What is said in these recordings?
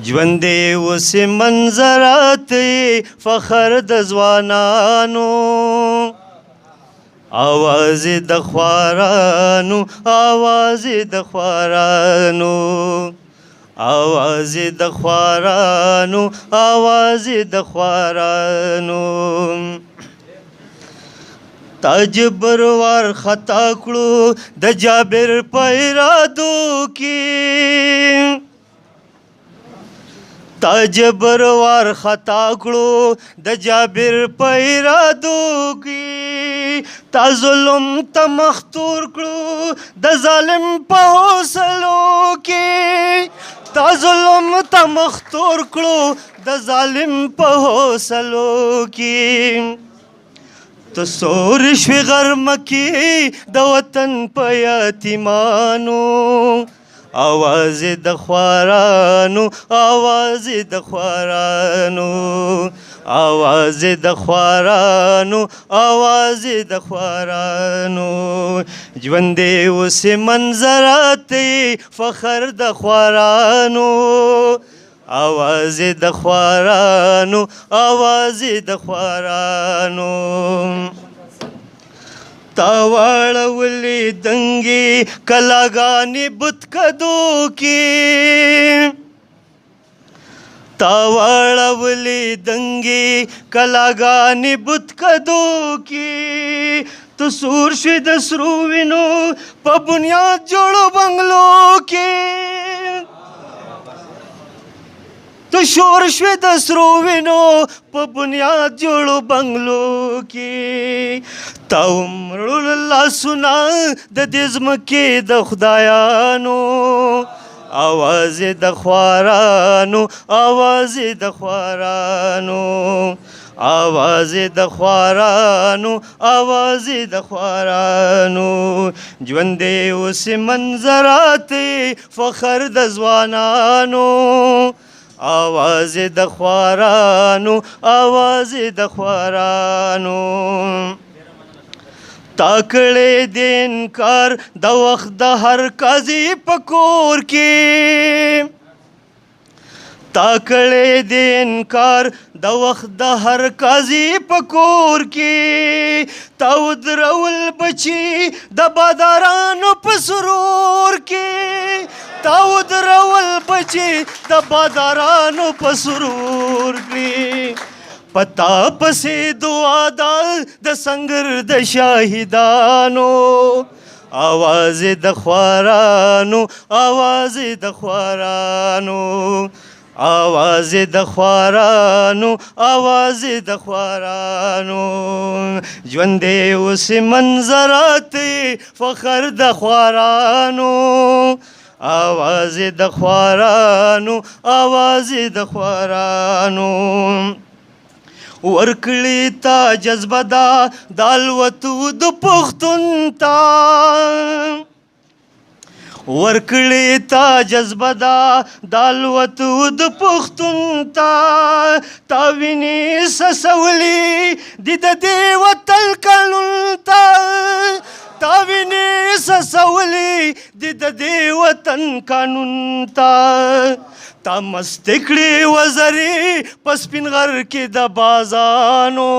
ژوندې اوسې منظرات فخر د ځوانانو آواز د خوارانو آواز د خوارانو آواز د خوارانو آواز د خوارانو تاجبر وار خطا کړو د جابر پیرادو کې تاجبر وار خطا کړو د جابر پیرادو کې تا ظلم ته مختور کړو د ظالم په حوصلو کې تا ظلم ته مختور کړو د ظالم په حوصلو کې تو سور شوی غرمه کې د وطن په یتیمانو آواز د خوارانو آواز د خوارانو آواز د خوارانو آواز د خوارانو ژوندې اوسې منظرات فخر د خوارانو آواز د خوارانو آواز د خوارانو تا واړولې دنګې کلاګانې بتکدو کې تا واړولې دنګې کلاګانې بتکدو کې تو سور شوې د سرو وینو په بنیاد جوړو بنګلو کې تو شور شوی د سرو وینو په بنیاد جوړو بنګلو کې تا عمرو لاسونه د دې ځمکې د خدایانو آواز د خوارانو آواز د خوارانو آواز د خوارانو آواز د خوارانو ژوندې اوسې منظرات فخر د ځوانانو آواز د خوارانو آواز د خوارانو تاکړې د انکار د وخت د هر قاضي په کور کې تاکړې د انکار د وخت د هر قاضي په کور کې تا ودرول بچي د بادارانو په سرور کې تا ودرول بچي د بادارانو په سرور کې پتا پسې دعا دال د سنگر د شاهدانو آواز د خوارانو آواز د خوارانو آواز د خوارانو آواز د خوارانو ژوندې اوسې منظرات فخر د خوارانو آواز د خوارانو آواز د خوارانو ورکړی تا جذبه دا د الوتو د پښتون تا ورکړی تا جذبه دا د الوتو د پښتون تا تا وینې سسولي د دې وطن قانون تا تا وینې سسولي د دې وطن قانون تا تا مست کړې وزرې په سپین غر کې د بازانو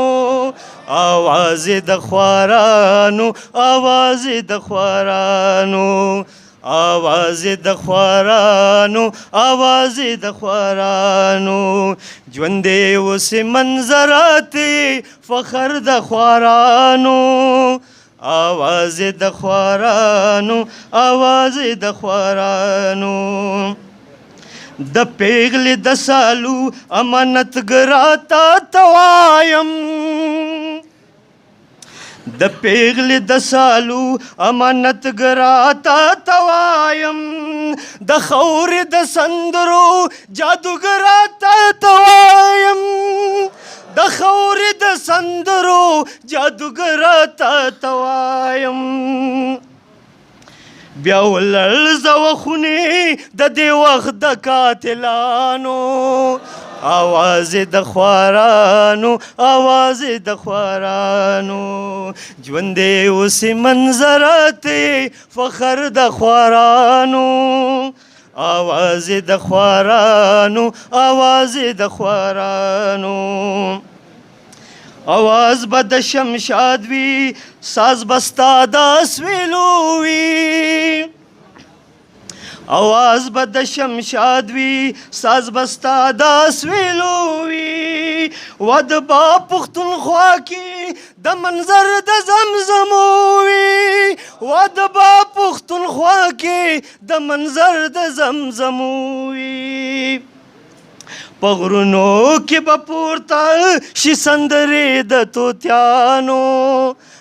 آواز د خوارانو آواز د خوارانو آواز د خوارانو آواز د خوارانو ژوندې اوسې منظرات فخر د خوارانو آواز د خوارانو آواز د خوارانو د پیغلې د سالو امانتګرا تا توایم د پیغلې د سالو امانتګرا تا توایم د خورې د سندرو جادوګرا تا توایم د خورې د سندرو جادوګرا تا توایم بیا ولړزه وخونې د دې وخت د قاتلانو آواز د خوارانو آواز د خوارانو ژوندې اوسې منظرات فخر د خوارانو آواز د خوارانو آواز د خوارانو آواز به د شمشاد وي ساز بستا د اسویلو وي آواز به د شمشاد وي ساز بستا د اسویلو وي و د با پښتونخوا کې د منظر د زمزمو وي و د با پښتونخوا کې د منظر د زمزمو وي په غرونو کې به پورته شي سندرې د طوطیانو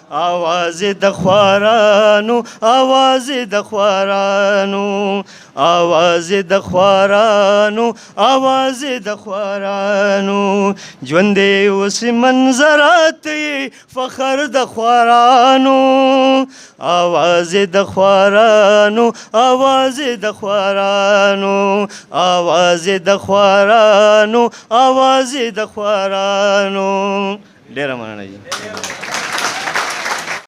آواز د خوارانو آواز د خوارانو آواز د خوارانو آواز د خوارانو ژوندې اوس منظرات فخر د خوارانو آواز د خوارانو آواز د خوارانو آواز د خوارانو آواز د خوارانو ډیره مننه